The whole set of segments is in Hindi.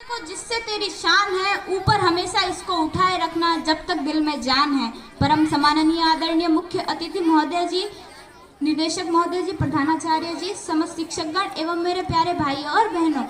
को जिससे तेरी शान है, ऊपर हमेशा इसको उठाए रखना जब तक दिल में जान है। परम सम्माननीय आदरणीय मुख्य अतिथि महोदय जी, निदेशक महोदय जी, प्रधानाचार्य जी, समस्त शिक्षकगण एवं मेरे प्यारे भाई और बहनों,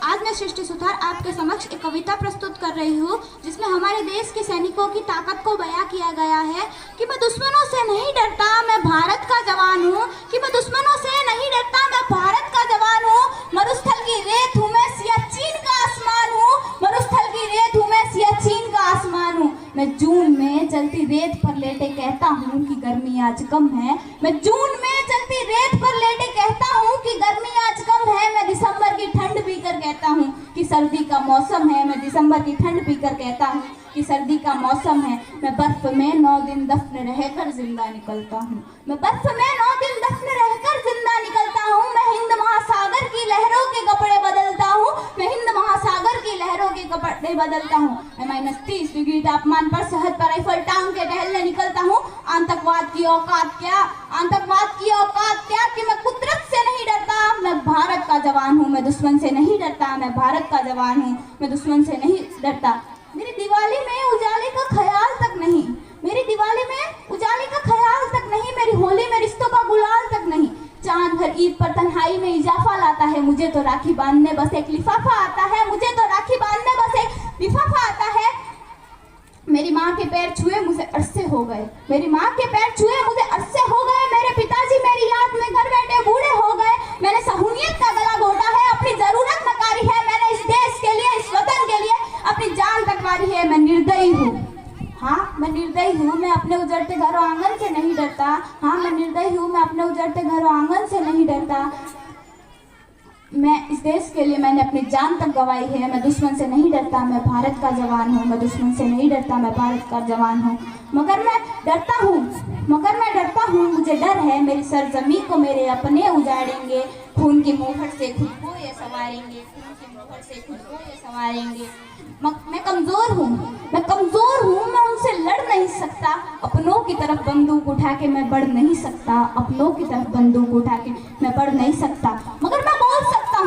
आज मैं सृष्टि सुथार आपके समक्ष एक कविता प्रस्तुत कर रही हूँ जिसमें हमारे देश के सैनिकों की ताकत को बयां किया गया है कि मैं दुश्मनों से नहीं डरता, मैं भारत का जवान हूँ। कि मैं दुश्मनों से नहीं डरता, मैं भारत का जवान हूँ। मरुस्थल की रेत हूँ मैं, सियाचिन का आसमान हूँ। मरुस्थल की रेत हूँ मैं, सियाचिन का आसमान हूँ। मैं जून में चलती रेत पर लेटे कहता हूँ कि गर्मी आज कम है। मैं जून में चलती रेत पर लेटे कहता हूँ कि गर्मी आज कम है। मैं दिसंबर की ठंड पीकर कहता हूँ कि सर्दी का मौसम है। मैं दिसंबर की ठंड पीकर कहता हूँ कि सर्दी का मौसम है। मैं बर्फ में 9 दिन दफन रहकर जिंदा निकलता हूँ। मैं बर्फ में 9 दिन दफन रहकर जिंदा निकलता हूँ। मैं हिंद महासागर की लहरों के कपड़े बदलता हूँ। मैं हिंद महासागर की लहरों के कपड़े बदलता हूँ। मैं -30 डिग्री तापमान पर शहद पर राइफल टांग के टहलने निकलता हूँ। आतंकवाद की औकात क्या, आतंकवाद की औकात क्या कि मैं कुदरत से नहीं डरता, मैं भारत का जवान हूँ। मैं दुश्मन से नहीं डरता, मैं भारत का जवान हूँ। मैं दुश्मन से नहीं डरता। मेरी दिवाली में उजाले का ख्याल तक नहीं, मेरी दिवाली में उजाले का ख्याल तक नहीं, मेरी होली में रिश्तों का गुलाल तक नहीं। चांद भर ईद पर तन्हाई में इजाफा लाता है, मुझे तो राखी बांधने बस एक लिफाफा आता है। मुझे तो राखी बांधने बस एक लिफाफा आता है। मेरी माँ के पैर छुए मुझे अरसे हो गए, मेरी माँ के पैर छुए मुझे अरसे हो गए। मेरे पिताजी मेरी याद में घर बैठे बूढ़े हो गए। मैंने सहूलियत का गला घोटा है, अपनी जरूरत नकारी है। मैंने इस देश के लिए, इस वतन के लिए अपनी जान तकवारी है। मैं निर्दयी हूँ, हाँ मैं निर्दयी हूँ। मैं अपने उजड़ते घरों आंगन से नहीं डरता। हाँ मैं निर्दयी हूँ, मैं अपने उजड़ते घरों आंगन से नहीं डरता। मैं इस देश के लिए मैंने अपनी जान तक गंवाई है। मैं दुश्मन से नहीं डरता, मैं भारत का जवान हूँ। मैं दुश्मन से नहीं डरता, मैं भारत का जवान हूँ। मगर मैं डरता हूँ, मुझे डर है मेरी सरजमी को मेरे अपने उजाड़ेंगे। खून की मोहर से खुद को ये संवारेंगे, खून की मोहर से खुद को ये संवारेंगे। मैं कमजोर हूँ, मैं उनसे लड़ नहीं सकता। अपनों की तरफ बंदूक उठा के मैं बढ़ नहीं सकता, अपनों की तरफ बंदूक उठा के मैं बढ़ नहीं सकता। मगर मैं बोल सकता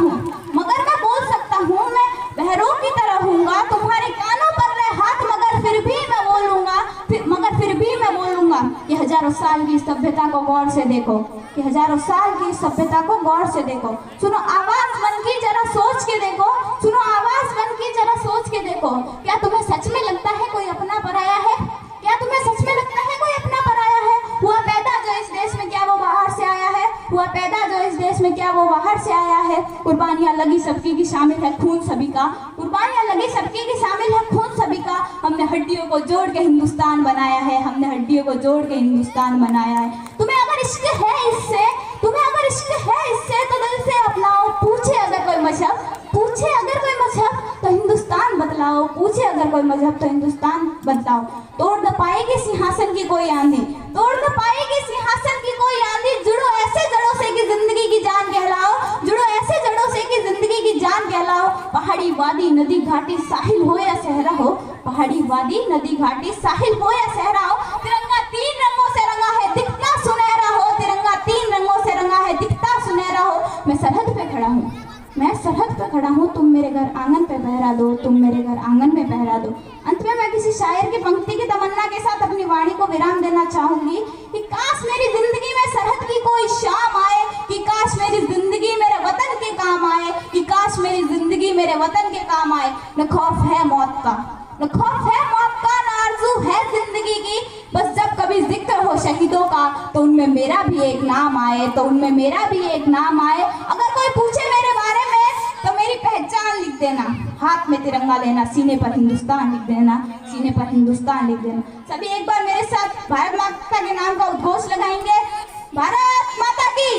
हूँ, मैं बहरों की तरह हूँगा। तुम्हारे कानों पर रहे हाथ मगर फिर भी मैं बोलूँगा, फिर भी मैं बोलूँगा। कि हजारों साल की सभ्यता को गौर से देखो, कि हजारों साल की सभ्यता को गौर से देखो। सुनो आवाज बन की जरा सोच के देखो, सुनो आवाज बन की जरा सोच के देखो। क्या तुम्हें सच में लगता है कोई अपना पराया है? क्या तुम्हें सच में लगता है कोई अपना पराया है? हुआ पैदा जो इस देश में, क्या वो बाहर से आया है? हुआ पैदा जो इस देश में, क्या वो बाहर से आया है? कुर्बानियां लगी सबकी की शामिल है खून सभी का, कुर्बानियां लगी सबकी की शामिल है खून सभी का। हमने हड्डियों को जोड़ के हिंदुस्तान बनाया है, हमने हड्डियों को जोड़ के हिंदुस्तान बनाया है। तुम्हें अगर इश्क है इससे, तुम्हें अगर इश्क है इससे तो दिल से अपनाओ। पूछे अगर कोई मजहब, पूछे अगर कोई मजहब तो हिंदुस्तान बदलाओ। पूछे अगर कोई मजहब तो हिंदुस्तान बदलाओ। तोड़ न पाएगी सिंहासन की कोई आंधी, तोड़ न पाएगी सिंहासन की कोई आंधी। जुड़ो ऐसे जड़ों से कि जिंदगी की जान कहलाओ, जुड़ो ऐसे जड़ों से कि जिंदगी की जान कहलाओ। पहाड़ी वादी नदी घाटी साहिल हो या सहरा हो, पहाड़ी वादी नदी घाटी साहिल हो या सहरा हो। तिरंगा 3 रंगों से रंगा है, दिखता सुनहरा हो। तिरंगा 3 रंगों से रंगा है, दिखता सुनहरा हो। मैं सरहद पे खड़ा हूँ, मैं सरहद पे खड़ा हूँ। तुम मेरे घर आंगन पे पहरा दो, तुम मेरे घर आंगन में पहरा दो। अंत में मैं किसी शायर की पंक्ति की तमन्ना के साथ अपनी वाणी को विराम देना चाहूंगी कि काश मेरी जिंदगी में सरहद की कोई शाम आए, कि काश मेरी जिंदगी मेरे वतन के काम आए, कि काश मेरी जिंदगी मेरे वतन के काम आए। न खौफ है मौत का, न खौफ है मौत का, न आरज़ू है जिंदगी की। बस जब कभी जिक्र हो शहीदों का तो उनमें मेरा भी एक नाम आए, तो उनमें मेरा भी एक नाम आए। अगर कोई पूछे मेरे बारे में तो मेरी पहचान लिख देना, हाथ में तिरंगा लेना, सीने पर हिंदुस्तान लिख देना, सीने पर हिंदुस्तान लिख देना। सभी एक बार मेरे साथ भारत माता के नाम का उद्घोष लगाएंगे। भारत माता की।